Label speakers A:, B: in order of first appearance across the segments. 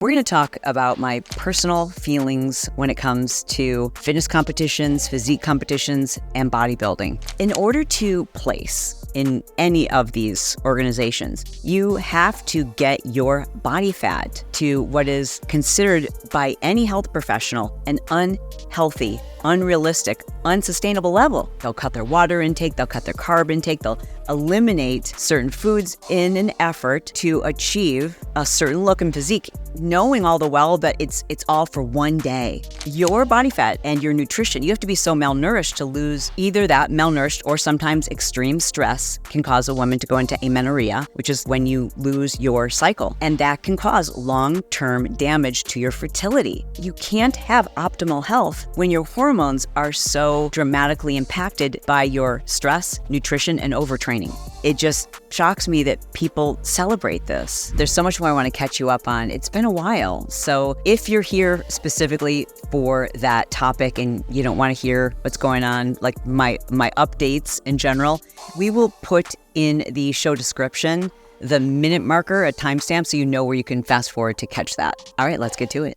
A: We're going to talk about my personal feelings when it comes to fitness competitions, physique competitions, and bodybuilding. In order to place in any of these organizations, you have to get your body fat to what is considered by any health professional an unhealthy, unrealistic, unsustainable level. They'll cut their water intake, they'll cut their carb intake, they'll eliminate certain foods in an effort to achieve a certain look and physique, knowing all the while that it's all for one day. Your body fat and your nutrition, you have to be so malnourished to lose either that malnourished or sometimes extreme stress can cause a woman to go into amenorrhea, which is when you lose your cycle. And that can cause long-term damage to your fertility. You can't have optimal health when your hormones are so dramatically impacted by your stress, nutrition, and overtraining. It just shocks me that people celebrate this. There's so much more I want to catch you up on. It's been a while. So if you're here specifically for that topic and you don't want to hear what's going on, like my updates in general, we will put in the show description the minute marker, a timestamp, so you know where you can fast forward to catch that. All right, let's get to it.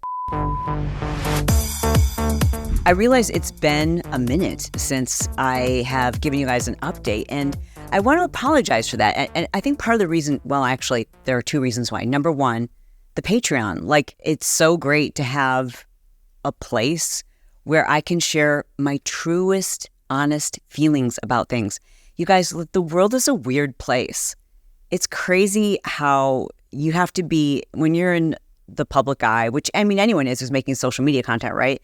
A: I realize it's been a minute since I have given you guys an update, and I want to apologize for that. And I think part of the reason, well, actually, there are two reasons why. Number one, the Patreon. Like, it's so great to have a place where I can share my truest, honest feelings about things. You guys, the world is a weird place. It's crazy how you have to be, when you're in the public eye, which, I mean, anyone is who's making social media content, right?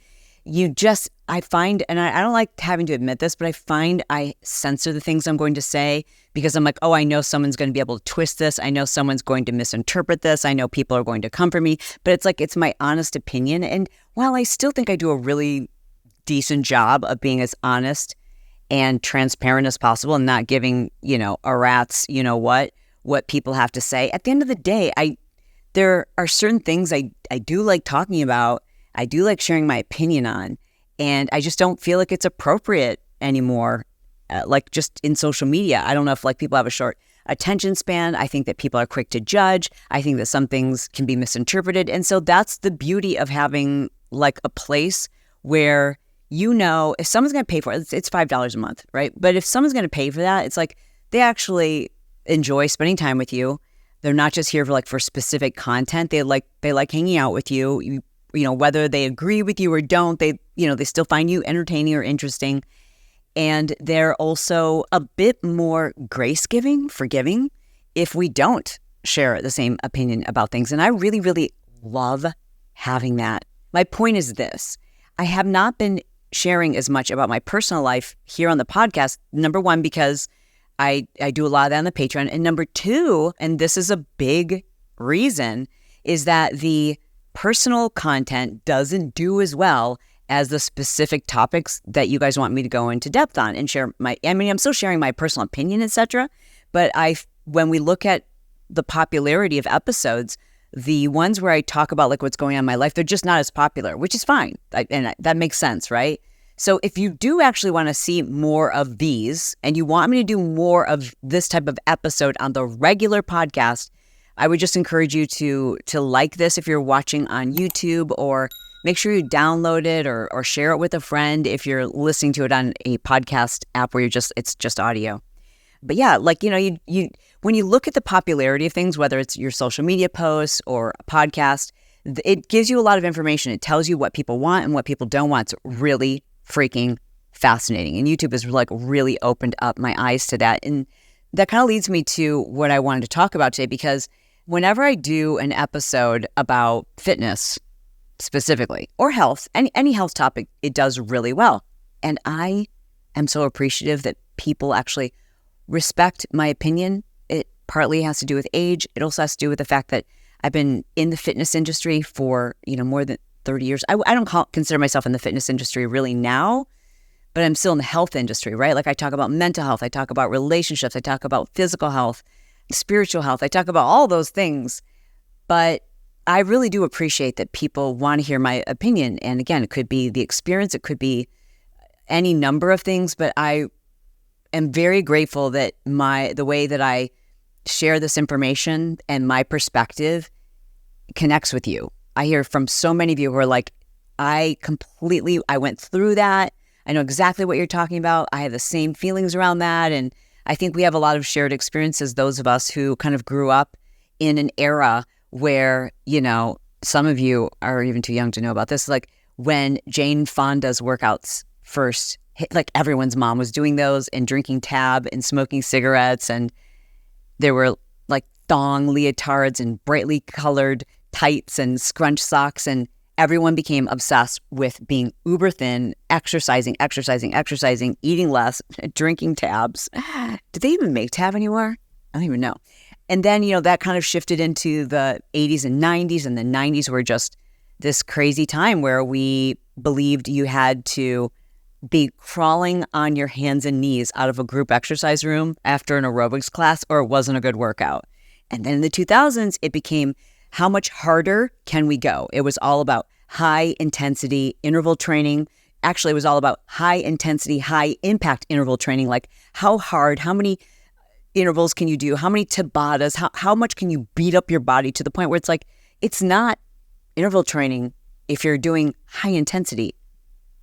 A: I find, and I don't like having to admit this, but I find I censor the things I'm going to say because I'm like, oh, I know someone's going to be able to twist this. I know someone's going to misinterpret this. I know people are going to come for me, but it's like, it's my honest opinion. And while I still think I do a really decent job of being as honest and transparent as possible and not giving, a rat's, what people have to say, at the end of the day, there are certain things I do like talking about. I do like sharing my opinion on, and I just don't feel like it's appropriate anymore, like just in social media. I don't know if people have a short attention span. I think that people are quick to judge. I think that some things can be misinterpreted. And so that's the beauty of having a place where, if someone's going to pay for it, it's $5 a month, right? But if someone's going to pay for that, it's like they actually enjoy spending time with you. They're not just here for specific content. They like hanging out with you. Whether they agree with you or don't, they still find you entertaining or interesting. And they're also a bit more grace-giving, forgiving, if we don't share the same opinion about things. And I really, really love having that. My point is this. I have not been sharing as much about my personal life here on the podcast. Number one, because I do a lot of that on the Patreon. And number two, and this is a big reason, is that the personal content doesn't do as well as the specific topics that you guys want me to go into depth on and share I'm still sharing my personal opinion, etc. But when we look at the popularity of episodes, the ones where I talk about what's going on in my life, they're just not as popular, which is fine. And that makes sense, right? So if you do actually want to see more of these and you want me to do more of this type of episode on the regular podcast, I would just encourage you to like this if you're watching on YouTube, or make sure you download it or share it with a friend if you're listening to it on a podcast app where it's just audio. But yeah, you when you look at the popularity of things, whether it's your social media posts or a podcast, it gives you a lot of information. It tells you what people want and what people don't want. It's really freaking fascinating. And YouTube has really opened up my eyes to that. And that kind of leads me to what I wanted to talk about today, because whenever I do an episode about fitness specifically, or health, any health topic, it does really well. And I am so appreciative that people actually respect my opinion. It partly has to do with age. It also has to do with the fact that I've been in the fitness industry for, more than 30 years. I don't consider myself in the fitness industry really now, but I'm still in the health industry, right? I talk about mental health. I talk about relationships. I talk about physical health, spiritual health. I talk about all those things, but I really do appreciate that people want to hear my opinion. And again, it could be the experience, it could be any number of things, but I am very grateful that the way that I share this information and my perspective connects with you. I hear from so many of you who are like, I went through that. I know exactly what you're talking about. I have the same feelings around that. And I think we have a lot of shared experiences, those of us who kind of grew up in an era where, some of you are even too young to know about this, like when Jane Fonda's workouts first hit, like everyone's mom was doing those and drinking Tab and smoking cigarettes. And there were like thong leotards and brightly colored tights and scrunch socks, and everyone became obsessed with being uber thin, exercising, eating less, drinking Tabs. Did they even make Tab anymore? I don't even know. And then, that kind of shifted into the 80s and 90s, and the 90s were just this crazy time where we believed you had to be crawling on your hands and knees out of a group exercise room after an aerobics class, or it wasn't a good workout. And then in the 2000s, it became, how much harder can we go? It was all about high intensity interval training. Actually, it was all about high intensity, high impact interval training. Like how hard, how many intervals can you do? How many Tabatas? How much can you beat up your body to the point where it's like, it's not interval training if you're doing high intensity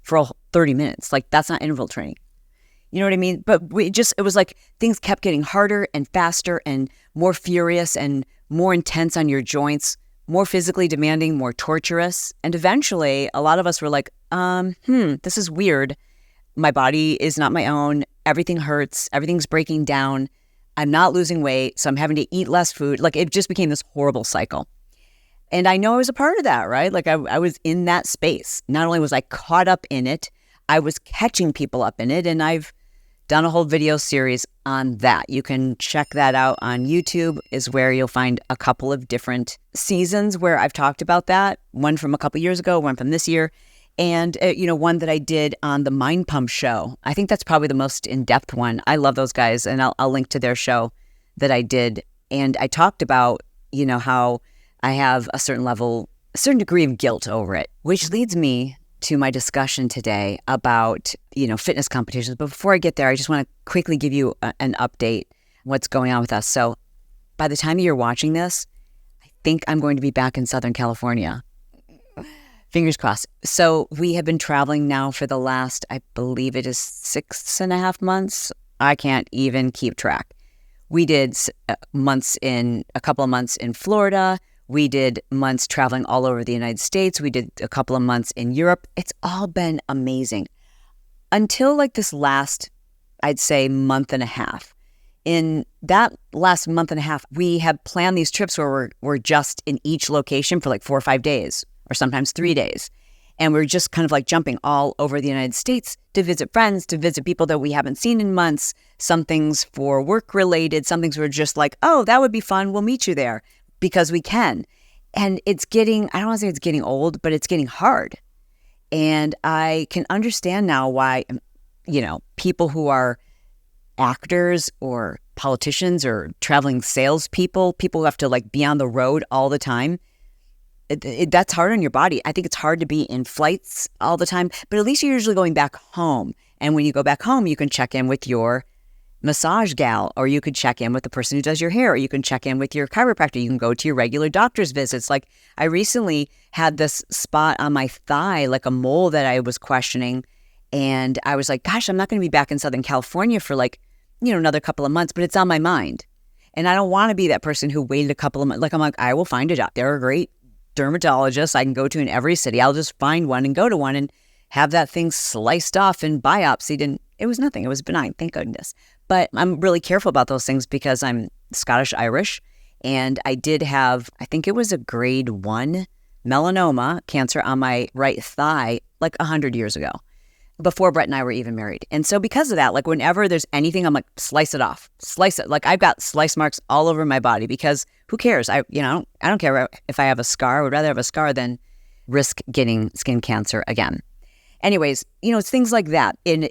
A: for 30 minutes. Like that's not interval training. You know what I mean? But it was like things kept getting harder and faster and more furious and more intense on your joints, more physically demanding, more torturous. And eventually, a lot of us were like, this is weird. My body is not my own. Everything hurts. Everything's breaking down. I'm not losing weight, so I'm having to eat less food. Like it just became this horrible cycle. And I know I was a part of that, right? Like I was in that space. Not only was I caught up in it, I was catching people up in it. And I've done a whole video series on that. You can check that out on YouTube, is where you'll find a couple of different seasons where I've talked about that. One from a couple years ago, one from this year, and one that I did on the Mind Pump show. I think that's probably the most in-depth one. I love those guys, and I'll link to their show that I did. And I talked about, how I have a certain degree of guilt over it, which leads me to my discussion today about, fitness competitions. But before I get there, I just want to quickly give you an update what's going on with us. So by the time you're watching this, I think I'm going to be back in Southern California. Fingers crossed. So we have been traveling now for the last, I believe it is 6.5 months. I can't even keep track. We did a couple of months in Florida. We did months traveling all over the United States. We did a couple of months in Europe. It's all been amazing. Until like this last, I'd say, month and a half. In that last month and a half, we have planned these trips where we're just in each location for like 4 or 5 days, or sometimes 3 days. And we're just kind of like jumping all over the United States to visit friends, to visit people that we haven't seen in months. Some things for work related, some things were just like, oh, that would be fun. We'll meet you there. Because we can. And it's getting, I don't want to say it's getting old, but it's getting hard. And I can understand now why, people who are actors or politicians or traveling salespeople, people who have to like be on the road all the time, that's hard on your body. I think it's hard to be in flights all the time, but at least you're usually going back home. And when you go back home, you can check in with your massage gal, or you could check in with the person who does your hair, or you can check in with your chiropractor. You can go to your regular doctor's visits. Like I recently had this spot on my thigh, like a mole that I was questioning. And I was like, gosh, I'm not going to be back in Southern California for like, another couple of months, but it's on my mind. And I don't want to be that person who waited a couple of months. Like I'm like, I will find a job. There are great dermatologists I can go to in every city. I'll just find one and go to one and have that thing sliced off and biopsied. And it was nothing. It was benign. Thank goodness. But I'm really careful about those things because I'm Scottish-Irish, and I did have, I think it was a grade 1 melanoma cancer on my right thigh like 100 years ago, before Brett and I were even married. And so because of that, like whenever there's anything, I'm like, slice it off, slice it. Like I've got slice marks all over my body because who cares? I don't care if I have a scar. I would rather have a scar than risk getting skin cancer again. Anyways, it's things like that. And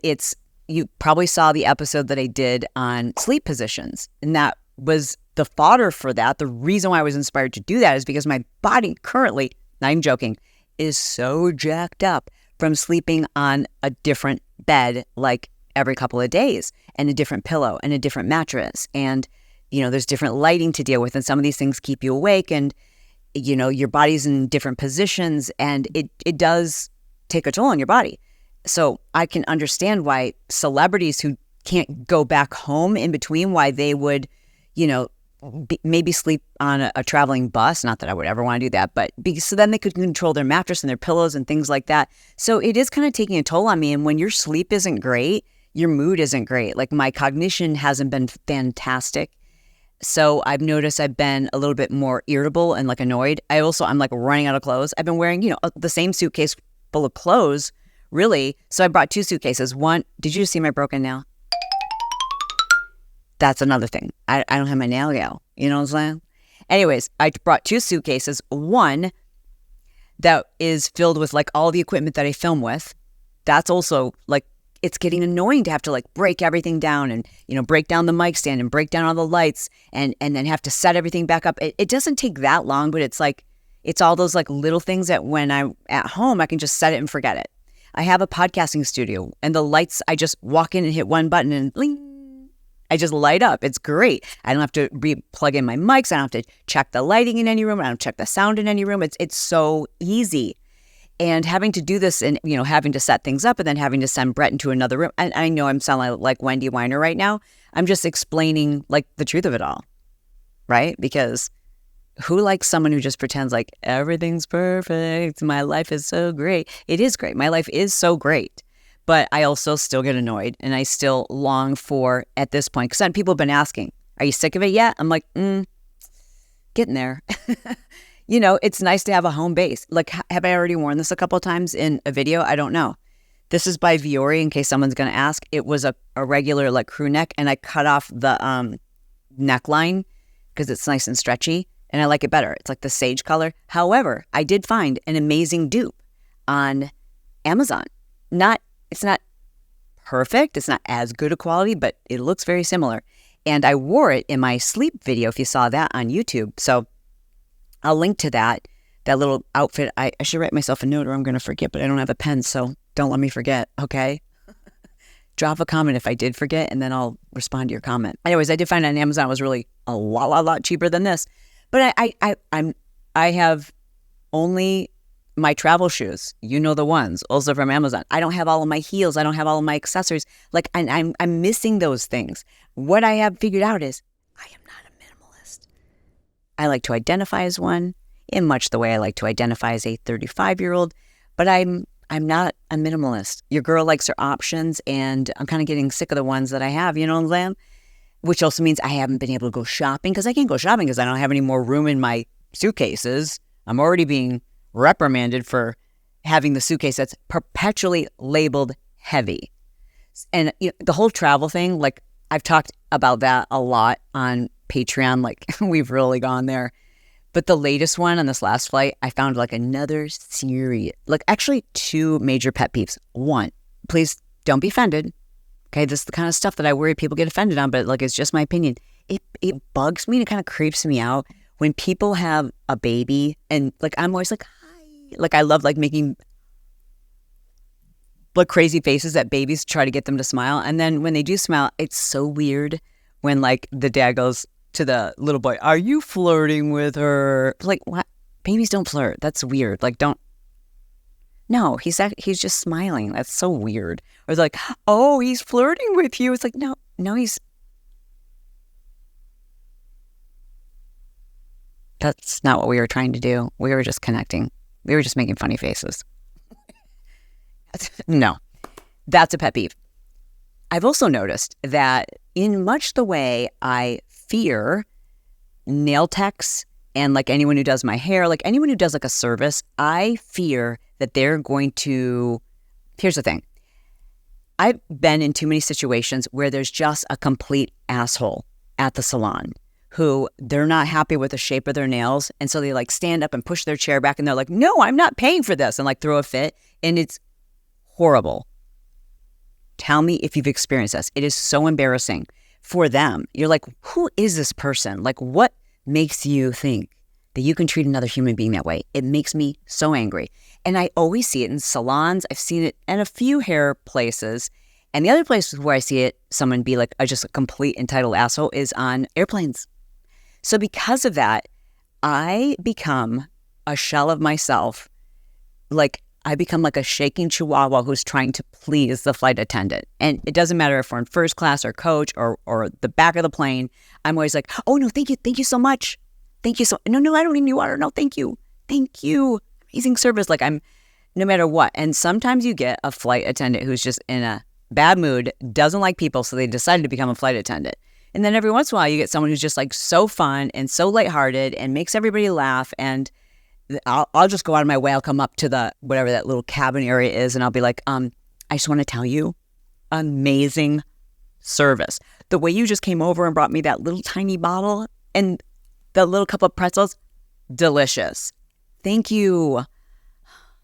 A: you probably saw the episode that I did on sleep positions, and that was the fodder for that. The reason why I was inspired to do that is because my body currently, not even joking, is so jacked up from sleeping on a different bed like every couple of days, and a different pillow and a different mattress. And, there's different lighting to deal with, and some of these things keep you awake. And your body's in different positions, and it does take a toll on your body. So I can understand why celebrities who can't go back home in between, why they would, maybe sleep on a traveling bus. Not that I would ever want to do that, but so then they could control their mattress and their pillows and things like that. So it is kind of taking a toll on me. And when your sleep isn't great, your mood isn't great. Like my cognition hasn't been fantastic. So I've noticed I've been a little bit more irritable and like annoyed. I'm like running out of clothes. I've been wearing, the same suitcase full of clothes, really. So I brought 2 suitcases. One, did you see my broken nail? That's another thing. I don't have my nail nail. You know what I'm saying? Anyways, I brought 2 suitcases. One that is filled with like all the equipment that I film with. That's also like, it's getting annoying to have to like break everything down and, break down the mic stand and break down all the lights and then have to set everything back up. It doesn't take that long, but it's like, it's all those like little things that when I'm at home, I can just set it and forget it. I have a podcasting studio and the lights, I just walk in and hit one button and bling, I just light up. It's great. I don't have to plug in my mics. I don't have to check the lighting in any room. I don't check the sound in any room. It's so easy. And having to do this and, having to set things up and then having to send Brett into another room. And I know I'm sounding like Wendy Weiner right now. I'm just explaining like the truth of it all, right? Because who likes someone who just pretends like everything's perfect? My life is so great. It is great. My life is so great. But I also still get annoyed and I still long for, at this point, because people have been asking, are you sick of it yet? I'm like, getting there. It's nice to have a home base. Like, have I already worn this a couple of times in a video? I don't know. This is by Viore, in case someone's going to ask. It was a regular like crew neck, and I cut off the neckline because it's nice and stretchy, and I like it better. It's like the sage color. However, I did find an amazing dupe on Amazon. It's not perfect. It's not as good a quality, but it looks very similar. And I wore it in my sleep video, if you saw that on YouTube. So I'll link to that little outfit. I should write myself a note or I'm going to forget, but I don't have a pen, so don't let me forget, okay? Drop a comment if I did forget, and then I'll respond to your comment. Anyways, I did find on Amazon it was really a lot cheaper than this. But I have only my travel shoes, the ones, also from Amazon. I don't have all of my heels. I don't have all of my accessories. Like, I'm missing those things. What I have figured out is I am not a minimalist. I like to identify as one in much the way I like to identify as a 35-year-old, but I'm not a minimalist. Your girl likes her options, and I'm kind of getting sick of the ones that I have, you know what I'm saying? Which also means I haven't been able to go shopping because I can't go shopping because I don't have any more room in my suitcases. I'm already being reprimanded for having the suitcase that's perpetually labeled heavy. And the whole travel thing, like I've talked about that a lot on Patreon, like we've really gone there. But the latest one on this last flight, I found like another serious, like actually 2 major pet peeves. One, please don't be offended. Okay, this is the kind of stuff that I worry people get offended on, but like it's just my opinion. It bugs me and it kind of creeps me out when people have a baby and like I'm always like, hi. Like I love like making like crazy faces at babies to try to get them to smile. And then when they do smile, it's so weird when like the dad goes to the little boy, are you flirting with her? Like, what? Babies don't flirt. That's weird. Like, don't. No, he's just smiling. That's so weird. Or it's like, oh, he's flirting with you. It's like, no, he's. That's not what we were trying to do. We were just connecting. We were just making funny faces. No, that's a pet peeve. I've also noticed that in much the way I fear nail techs and like anyone who does my hair, like anyone who does like a service, I fear that they're going to, here's the thing. I've been in too many situations where there's just a complete asshole at the salon who they're not happy with the shape of their nails. And so they like stand up and push their chair back and they're like, no, I'm not paying for this, and like throw a fit. And it's horrible. Tell me if you've experienced this. It is so embarrassing for them. You're like, who is this person? Like, what makes you think that you can treat another human being that way? It makes me so angry. And I always see it in salons. I've seen it in a few hair places. And the other places where I see it, someone be like just a complete entitled asshole, is on airplanes. So because of that, I become a shell of myself. Like, I become like a shaking chihuahua who's trying to please the flight attendant. And it doesn't matter if we're in first class or coach or the back of the plane. I'm always like, oh, no, thank you. Thank you so much. Thank you so No, I don't need any water. No, thank you. Thank you. Amazing service. Like, I'm no matter what. And sometimes you get a flight attendant who's just in a bad mood, doesn't like people, so they decided to become a flight attendant. And then every once in a while, you get someone who's just like so fun and so lighthearted and makes everybody laugh. And I'll just go out of my way. I'll come up to the whatever that little cabin area is, and I'll be like, I just want to tell you, amazing service. The way you just came over and brought me that little tiny bottle and the little cup of pretzels, delicious. Thank you.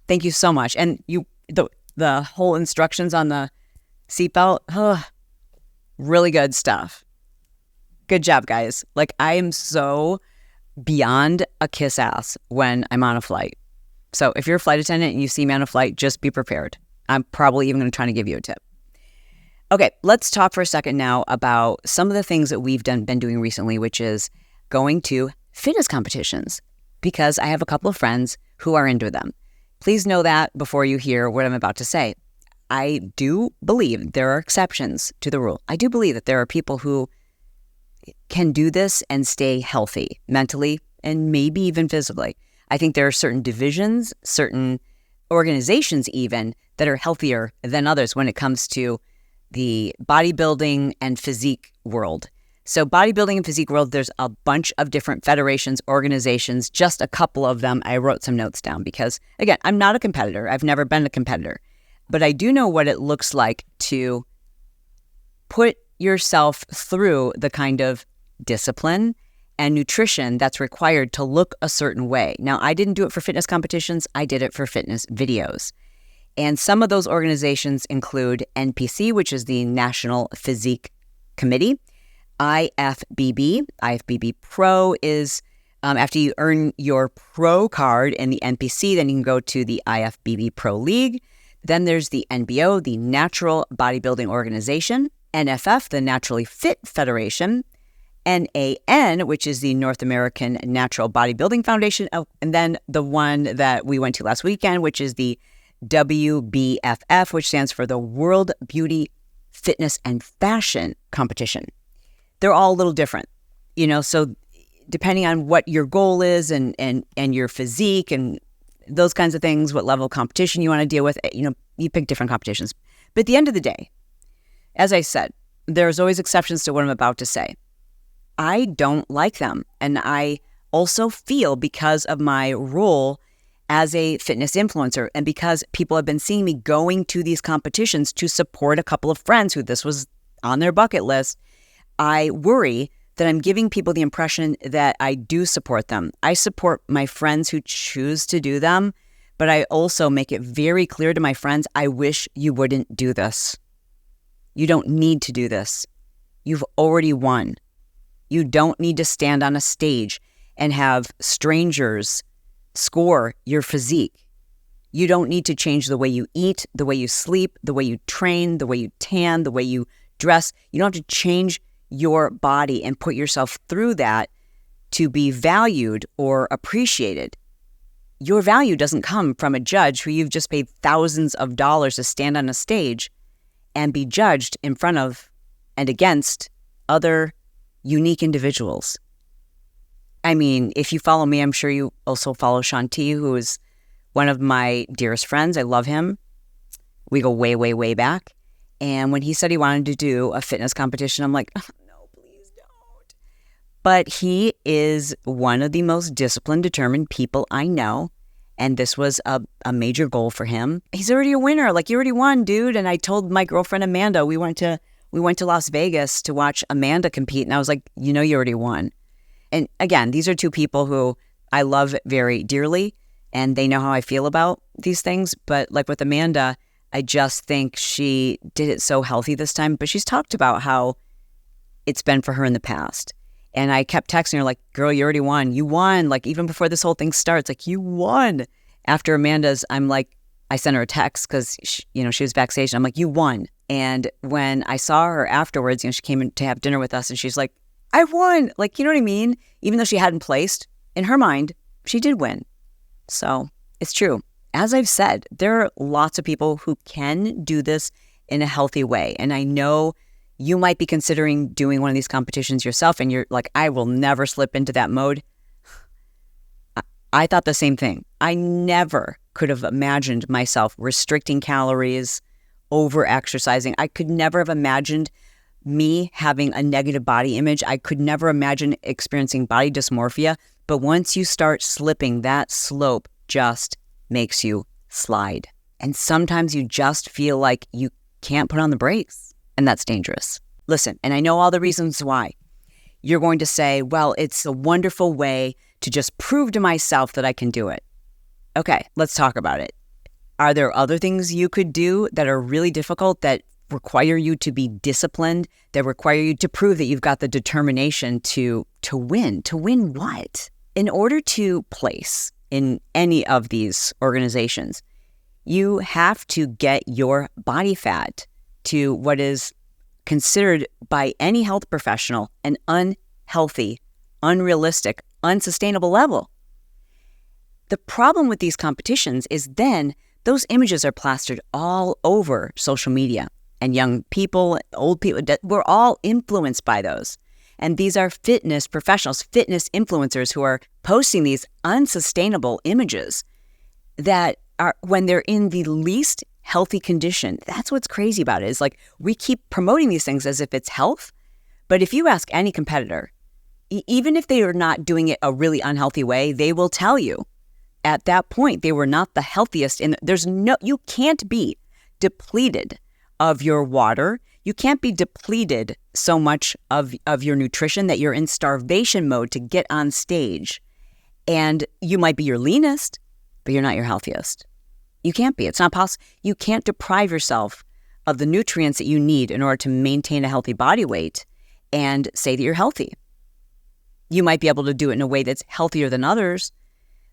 A: Thank you so much. And the whole instructions on the seatbelt, really good stuff. Good job, guys. Like, I am so beyond a kiss ass when I'm on a flight. So if you're a flight attendant and you see me on a flight, just be prepared. I'm probably even going to try to give you a tip. Okay, let's talk for a second now about some of the things that we've been doing recently, which is going to fitness competitions, because I have a couple of friends who are into them. Please know that before you hear what I'm about to say. I do believe there are exceptions to the rule. I do believe that there are people who can do this and stay healthy mentally and maybe even physically. I think there are certain divisions, certain organizations even, that are healthier than others when it comes to the bodybuilding and physique world. So bodybuilding and physique world, there's a bunch of different federations, organizations, just a couple of them. I wrote some notes down because, again, I'm not a competitor. I've never been a competitor. But I do know what it looks like to put yourself through the kind of discipline and nutrition that's required to look a certain way. Now, I didn't do it for fitness competitions. I did it for fitness videos. And some of those organizations include NPC, which is the National Physique Committee, IFBB Pro is after you earn your pro card in the NPC, then you can go to the IFBB Pro League. Then there's the NBO, the Natural Bodybuilding Organization, NFF, the Naturally Fit Federation, NAN, which is the North American Natural Bodybuilding Foundation, and then the one that we went to last weekend, which is the WBFF, which stands for the World Beauty, Fitness, and Fashion Competition. They're all a little different, so depending on what your goal is and your physique and those kinds of things, what level of competition you want to deal with, you pick different competitions. But at the end of the day, as I said, there's always exceptions to what I'm about to say. I don't like them. And I also feel, because of my role as a fitness influencer and because people have been seeing me going to these competitions to support a couple of friends who this was on their bucket list, I worry that I'm giving people the impression that I do support them. I support my friends who choose to do them, but I also make it very clear to my friends, I wish you wouldn't do this. You don't need to do this. You've already won. You don't need to stand on a stage and have strangers score your physique. You don't need to change the way you eat, the way you sleep, the way you train, the way you tan, the way you dress. You don't have to change your body and put yourself through that to be valued or appreciated. Your value doesn't come from a judge who you've just paid thousands of dollars to stand on a stage and be judged in front of and against other unique individuals. I mean, if you follow me, I'm sure you also follow Shanti, who is one of my dearest friends. I love him. We go way, way, way back. And when he said he wanted to do a fitness competition, I'm like, oh, no, please don't. But he is one of the most disciplined, determined people I know. And this was a major goal for him. He's already a winner. Like, you already won, dude. And I told my girlfriend, Amanda, we went to Las Vegas to watch Amanda compete. And I was like, you already won. And again, these are two people who I love very dearly, and they know how I feel about these things. But like with Amanda, I just think she did it so healthy this time. But she's talked about how it's been for her in the past. And I kept texting her like, girl, you already won. You won. Like, even before this whole thing starts, like, you won. After Amanda's, I'm like, I sent her a text because, she was backstage. And I'm like, you won. And when I saw her afterwards, she came in to have dinner with us and she's like, I won. Like, you know what I mean? Even though she hadn't placed, in her mind, she did win. So it's true. As I've said, there are lots of people who can do this in a healthy way. And I know you might be considering doing one of these competitions yourself and you're like, I will never slip into that mode. I thought the same thing. I never could have imagined myself restricting calories, over exercising. I could never have imagined me having a negative body image. I could never imagine experiencing body dysmorphia. But once you start slipping, that slope just makes you slide. And sometimes you just feel like you can't put on the brakes, and that's dangerous. Listen, and I know all the reasons why. You're going to say, well, it's a wonderful way to just prove to myself that I can do it. Okay, let's talk about it. Are there other things you could do that are really difficult, that require you to be disciplined, that require you to prove that you've got the determination to win? To win what? In order to place in any of these organizations, you have to get your body fat to what is considered by any health professional an unhealthy, unrealistic, unsustainable level. The problem with these competitions is then those images are plastered all over social media, and young people, old people, we're all influenced by those. And these are fitness professionals, fitness influencers who are posting these unsustainable images that are, when they're in the least healthy condition, that's what's crazy about it, is like we keep promoting these things as if it's health. But if you ask any competitor, even if they are not doing it a really unhealthy way, they will tell you at that point they were not the healthiest. You can't be depleted of your water. You can't be depleted so much of your nutrition that you're in starvation mode to get on stage. And you might be your leanest, but you're not your healthiest. You can't be. It's not possible. You can't deprive yourself of the nutrients that you need in order to maintain a healthy body weight and say that you're healthy. You might be able to do it in a way that's healthier than others,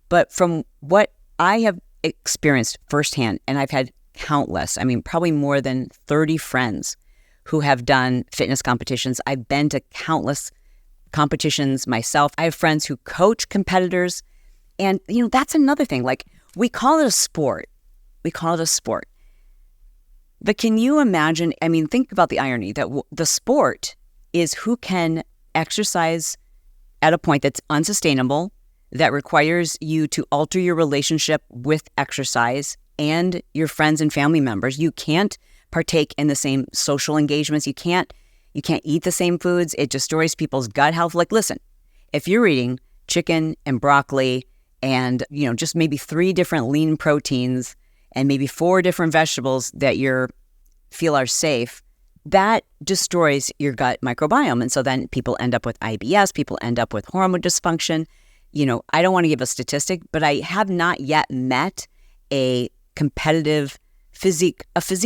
A: but from what I have experienced firsthand, and I've had countless, probably more than 30 friends who have done fitness competitions. I've been to countless competitions myself. I have friends who coach competitors. And, that's another thing. Like, we call it a sport. But can you imagine, think about the irony that the sport is who can exercise at a point that's unsustainable, that requires you to alter your relationship with exercise and your friends and family members. You can't partake in the same social engagements. You can't eat the same foods. It destroys people's gut health. Like, listen, if you're eating chicken and broccoli and, just maybe 3 different lean proteins and maybe 4 different vegetables that you feel are safe, that destroys your gut microbiome. And so then people end up with IBS, people end up with hormone dysfunction. I don't want to give a statistic, but I have not yet met a physique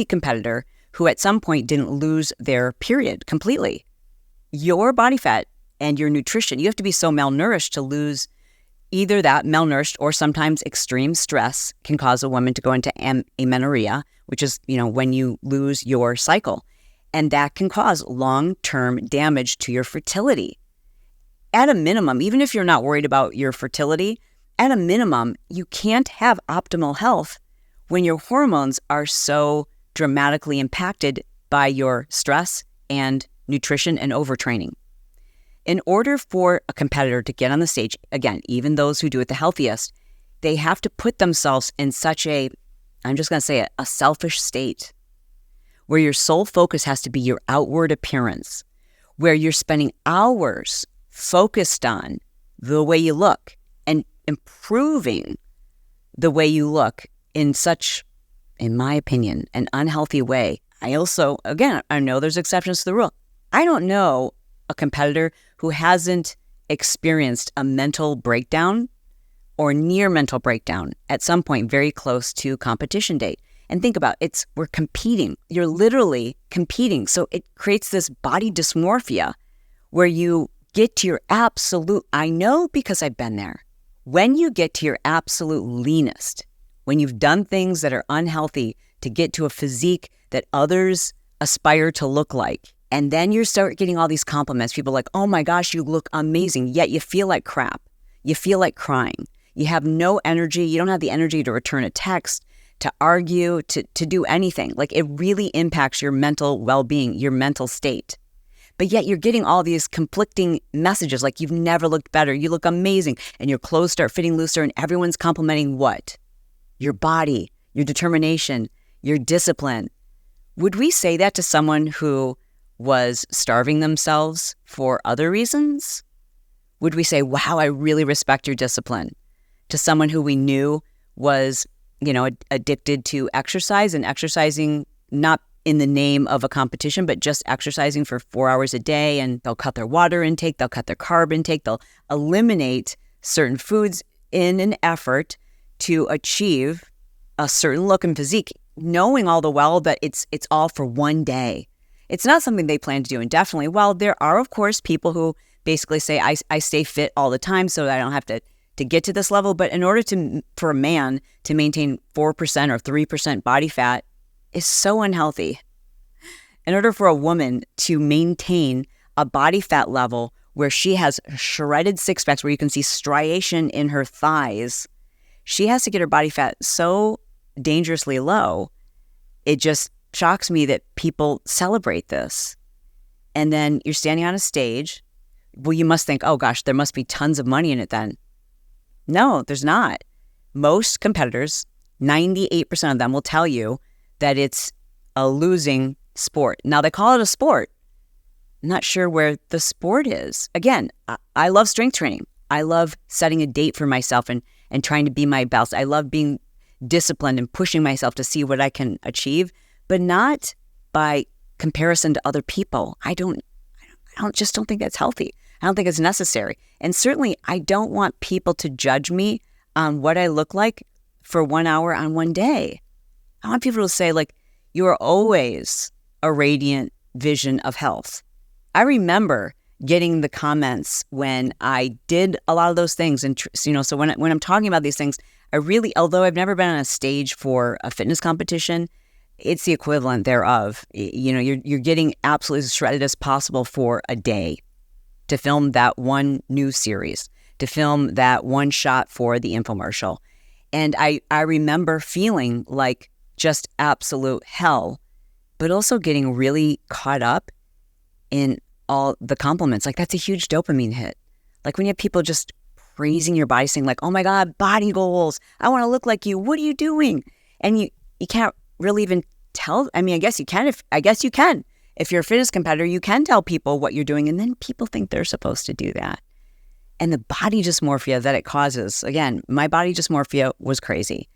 A: competitor who at some point didn't lose their period completely. Your body fat and your nutrition, you have to be so malnourished to lose either that, malnourished, or sometimes extreme stress can cause a woman to go into amenorrhea, which is, when you lose your cycle. And that can cause long-term damage to your fertility. At a minimum, even if you're not worried about your fertility, at a minimum, you can't have optimal health when your hormones are so dramatically impacted by your stress and nutrition and overtraining. In order for a competitor to get on the stage, again, even those who do it the healthiest, they have to put themselves in such a selfish state where your sole focus has to be your outward appearance, where you're spending hours focused on the way you look and improving the way you look in such, in my opinion, an unhealthy way. I also, again, I know there's exceptions to the rule. I don't know a competitor who hasn't experienced a mental breakdown or near mental breakdown at some point very close to competition date. And think about it, we're competing. You're literally competing. So it creates this body dysmorphia where you get to your absolute, I know because I've been there. When you get to your absolute leanest, when you've done things that are unhealthy to get to a physique that others aspire to look like, and then you start getting all these compliments, people like, oh my gosh, you look amazing, yet you feel like crap. You feel like crying. You have no energy. You don't have the energy to return a text, to argue, to do anything. Like, it really impacts your mental well-being, your mental state. But yet you're getting all these conflicting messages, like you've never looked better, you look amazing, and your clothes start fitting looser, and everyone's complimenting what? Your body, your determination, your discipline. Would we say that to someone who was starving themselves for other reasons? Would we say, wow, I really respect your discipline? To someone who we knew was, addicted to exercise and exercising not in the name of a competition, but just exercising for 4 hours a day, and they'll cut their water intake, they'll cut their carb intake, they'll eliminate certain foods in an effort to achieve a certain look and physique, knowing all the while that it's all for one day. It's not something they plan to do indefinitely. Well, there are, of course, people who basically say, I stay fit all the time so that I don't have to get to this level. But in order for a man to maintain 4% or 3% body fat is so unhealthy. In order for a woman to maintain a body fat level where she has shredded six packs, where you can see striation in her thighs, she has to get her body fat so dangerously low. It just shocks me that people celebrate this. And then you're standing on a stage. Well, you must think, oh gosh, there must be tons of money in it then. No, there's not. Most competitors, 98% of them will tell you that it's a losing sport. Now, they call it a sport. I'm not sure where the sport is. Again, I love strength training. I love setting a date for myself and trying to be my best. I love being disciplined and pushing myself to see what I can achieve, but not by comparison to other people. I just don't think that's healthy. I don't think it's necessary. And certainly, I don't want people to judge me on what I look like for 1 hour on one day. I want people to say, like, you are always a radiant vision of health. I remember getting the comments when I did a lot of those things. And, so when I'm talking about these things, I really, although I've never been on a stage for a fitness competition, it's the equivalent thereof. You're getting absolutely as shredded as possible for a day to film that one news series, to film that one shot for the infomercial. And I remember feeling like just absolute hell, but also getting really caught up in all the compliments. Like, that's a huge dopamine hit. Like, when you have people just praising your body, saying like, oh my God, body goals, I want to look like you, what are you doing? And you can't really even tell. I mean, I guess you can. If you're a fitness competitor, you can tell people what you're doing, and then people think they're supposed to do that. And the body dysmorphia that it causes, again, my body dysmorphia was crazy.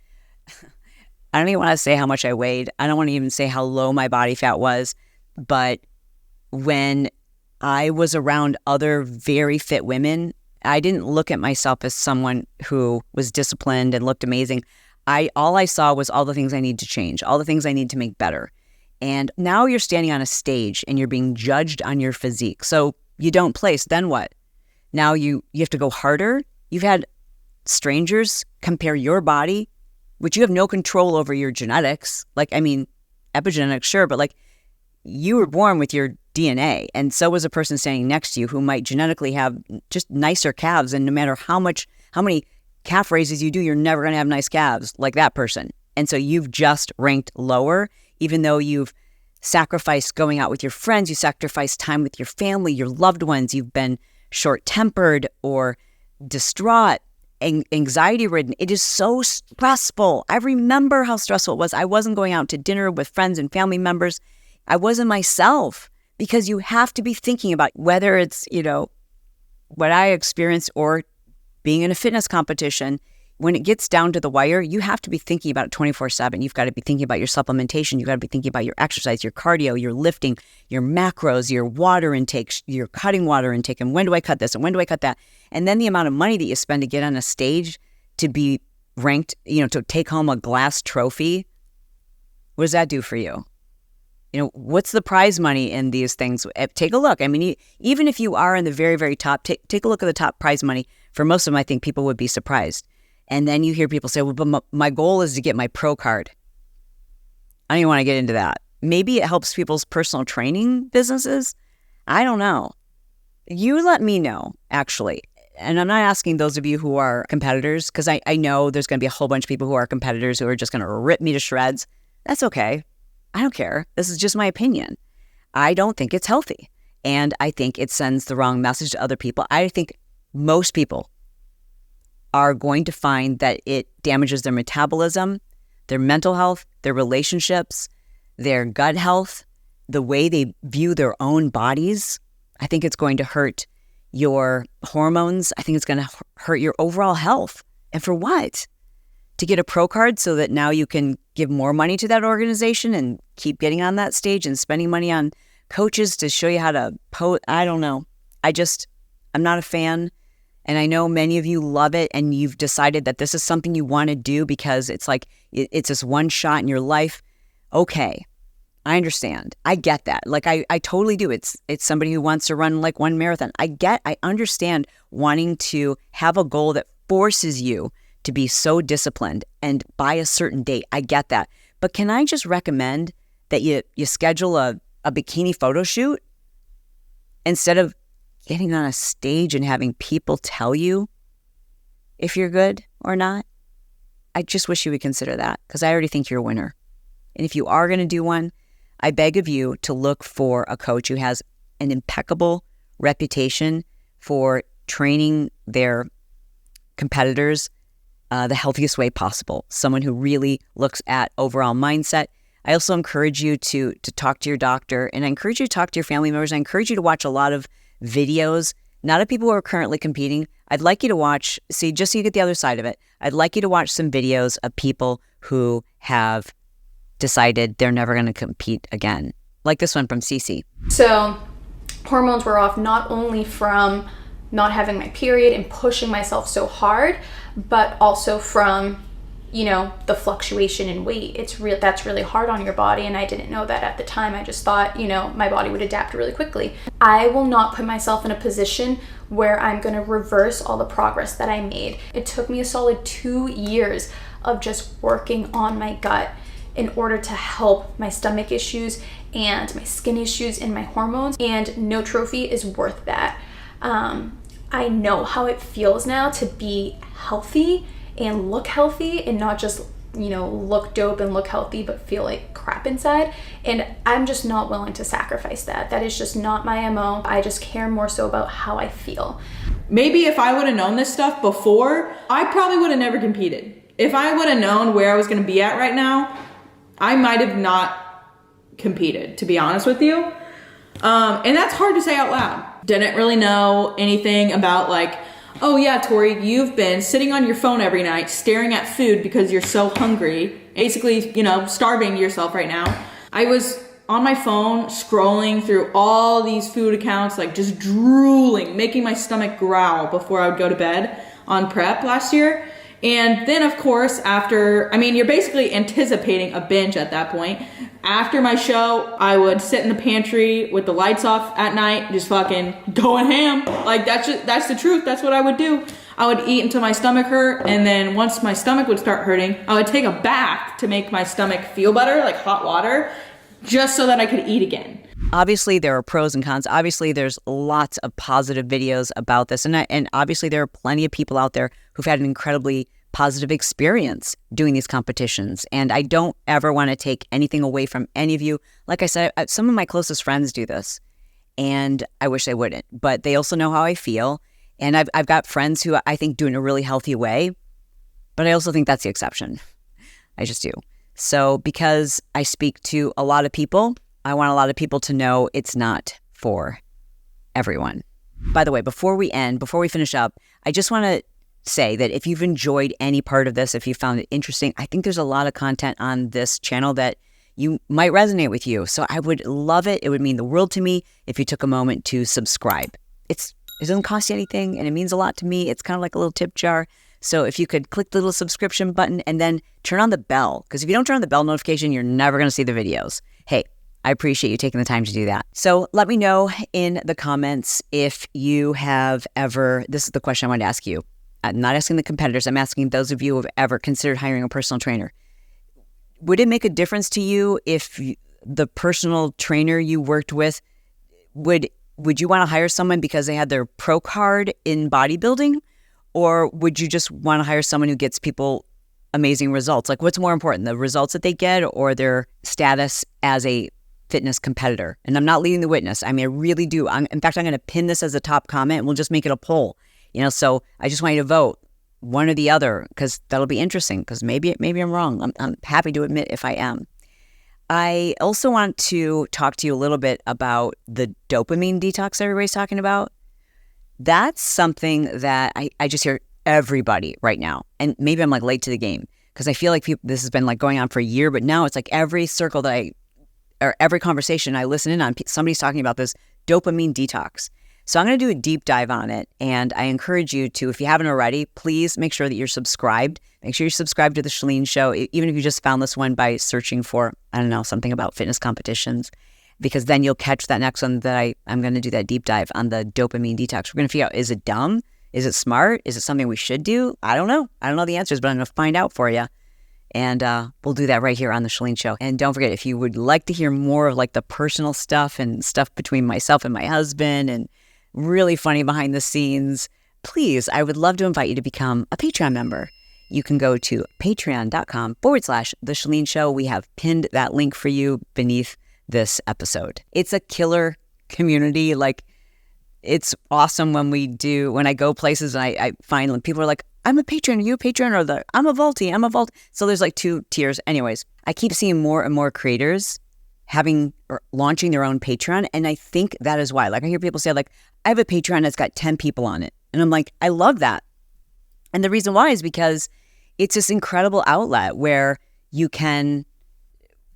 A: I don't even want to say how much I weighed. I don't want to even say how low my body fat was. But when I was around other very fit women, I didn't look at myself as someone who was disciplined and looked amazing. All I saw was all the things I need to change, all the things I need to make better. And now you're standing on a stage and you're being judged on your physique. So you don't place, then what? Now you have to go harder. You've had strangers compare your body, which you have no control over your genetics. Like, I mean, epigenetics, sure, but like, you were born with your DNA, and so was a person standing next to you who might genetically have just nicer calves. And no matter how many calf raises you do, you're never going to have nice calves like that person. And so you've just ranked lower, even though you've sacrificed going out with your friends, you sacrificed time with your family, your loved ones, you've been short-tempered or distraught, anxiety-ridden. It is so stressful. I remember how stressful it was. I wasn't going out to dinner with friends and family members. I wasn't myself, because you have to be thinking about whether it's, what I experienced or being in a fitness competition. When it gets down to the wire, you have to be thinking about it 24/7. You've got to be thinking about your supplementation. You've got to be thinking about your exercise, your cardio, your lifting, your macros, your water intake, your cutting water intake, and when do I cut this and when do I cut that? And then the amount of money that you spend to get on a stage to be ranked, to take home a glass trophy. What does that do for you? What's the prize money in these things? Take a look. I mean, even if you are in the very, very top, take a look at the top prize money. For most of them, I think people would be surprised. And then you hear people say, well, but my goal is to get my pro card. I don't even want to get into that. Maybe it helps people's personal training businesses. I don't know. You let me know, actually. and I'm not asking those of you who are competitors, because I know there's going to be a whole bunch of people who are competitors who are just going to rip me to shreds. That's okay. I don't care. This is just my opinion. I don't think it's healthy. And I think it sends the wrong message to other people. I think most people are going to find that it damages their metabolism, their mental health, their relationships, their gut health, the way they view their own bodies. I think it's going to hurt your hormones. I think it's going to hurt your overall health. And for what? To get a pro card so that now you can give more money to that organization and keep getting on that stage and spending money on coaches to show you how to pose. I don't know. I'm not a fan. And I know many of you love it and you've decided that this is something you want to do because it's like, it's this one shot in your life. Okay. I understand. I get that. Like I totally do. It's somebody who wants to run like one marathon. I understand wanting to have a goal that forces you to be so disciplined and by a certain date. I get that. But can I just recommend that you schedule a bikini photo shoot instead of getting on a stage and having people tell you if you're good or not? I just wish you would consider that, because I already think you're a winner. And if you are going to do one, I beg of you to look for a coach who has an impeccable reputation for training their competitors the healthiest way possible. Someone who really looks at overall mindset. I also encourage you to talk to your doctor, and I encourage you to talk to your family members. I encourage you to watch a lot of videos, not of people who are currently competing. I'd like you to watch, just so you get the other side of it, I'd like you to watch some videos of people who have decided they're never going to compete again. Like this one from Cece.
B: So hormones were off not only from not having my period and pushing myself so hard, but also from, the fluctuation in weight. That's really hard on your body. And I didn't know that at the time. I just thought, my body would adapt really quickly. I will not put myself in a position where I'm going to reverse all the progress that I made. It took me a solid 2 years of just working on my gut in order to help my stomach issues and my skin issues and my hormones. And no trophy is worth that. I know how it feels now to be healthy and look healthy and not just, look dope and look healthy, but feel like crap inside. And I'm just not willing to sacrifice that. That is just not my MO. I just care more so about how I feel.
C: Maybe if I would have known this stuff before, I probably would have never competed. If I would have known where I was going to be at right now, I might have not competed, to be honest with you. And that's hard to say out loud. Didn't really know anything about oh yeah, Tori, you've been sitting on your phone every night, staring at food because you're so hungry, basically, starving yourself right now. I was on my phone scrolling through all these food accounts, just drooling, making my stomach growl before I would go to bed on prep last year. And then, of course, you're basically anticipating a binge at that point. After my show, I would sit in the pantry with the lights off at night, just fucking going ham. That's the truth. That's what I would do. I would eat until my stomach hurt. And then once my stomach would start hurting, I would take a bath to make my stomach feel better, like hot water, just so that I could eat again.
A: Obviously, there are pros and cons. Obviously, there's lots of positive videos about this. And obviously, there are plenty of people out there who've had an incredibly positive experience doing these competitions. And I don't ever want to take anything away from any of you. Like I said, some of my closest friends do this, and I wish they wouldn't. But they also know how I feel. And I've got friends who I think do it in a really healthy way. But I also think that's the exception. I just do. So because I speak to a lot of people, I want a lot of people to know it's not for everyone. By the way, before we finish up, I just want to say that if you've enjoyed any part of this, if you found it interesting, I think there's a lot of content on this channel that you might resonate with you. So I would love it. It would mean the world to me if you took a moment to subscribe. It doesn't cost you anything, and it means a lot to me. It's kind of like a little tip jar. So if you could click the little subscription button and then turn on the bell, because if you don't turn on the bell notification, you're never going to see the videos. Hey, I appreciate you taking the time to do that. So let me know in the comments if you have ever, this is the question I wanted to ask you. I'm not asking the competitors. I'm asking those of you who have ever considered hiring a personal trainer. Would it make a difference to you if the personal trainer you worked with would would you want to hire someone because they had their pro card in bodybuilding? Or would you just want to hire someone who gets people amazing results? Like, what's more important, the results that they get or their status as a fitness competitor? And I'm not leading the witness. I mean, I really do. In fact, I'm going to pin this as a top comment and we'll just make it a poll. So I just want you to vote one or the other, because that'll be interesting, because maybe I'm wrong. I'm happy to admit if I am. I also want to talk to you a little bit about the dopamine detox everybody's talking about. That's something that I just hear everybody right now. And maybe I'm like late to the game, because I feel like this has been like going on for a year, but now it's like every circle or every conversation I listen in on, somebody's talking about this dopamine detox. So I'm going to do a deep dive on it. And I encourage you to, if you haven't already, please make sure that you're subscribed. Make sure you're subscribed to the Chalene Show, even if you just found this one by searching for, I don't know, something about fitness competitions, because then you'll catch that next one that I'm going to do that deep dive on the dopamine detox. We're going to figure out, is it dumb? Is it smart? Is it something we should do? I don't know. I don't know the answers, but I'm going to find out for you. And we'll do that right here on the Chalene Show. And don't forget, if you would like to hear more of like the personal stuff and stuff between myself and my husband and really funny behind the scenes, please, I would love to invite you to become a Patreon member. You can go to patreon.com/The Chalene Show. We have pinned that link for you beneath this episode. It's a killer community. Like, it's awesome when I go places and I find when people are like, I'm a patron, are you a patron? Or I'm a Vaulty. So there's like two tiers. Anyways, I keep seeing more and more creators having or launching their own Patreon. And I think that is why. Like, I hear people say, like, I have a Patreon that's got 10 people on it. And I'm like, I love that. And the reason why is because it's this incredible outlet where you can,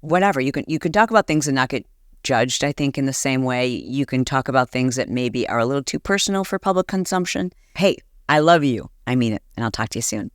A: you can talk about things and not get judged, I think, in the same way. You can talk about things that maybe are a little too personal for public consumption. Hey, I love you. I mean it. And I'll talk to you soon.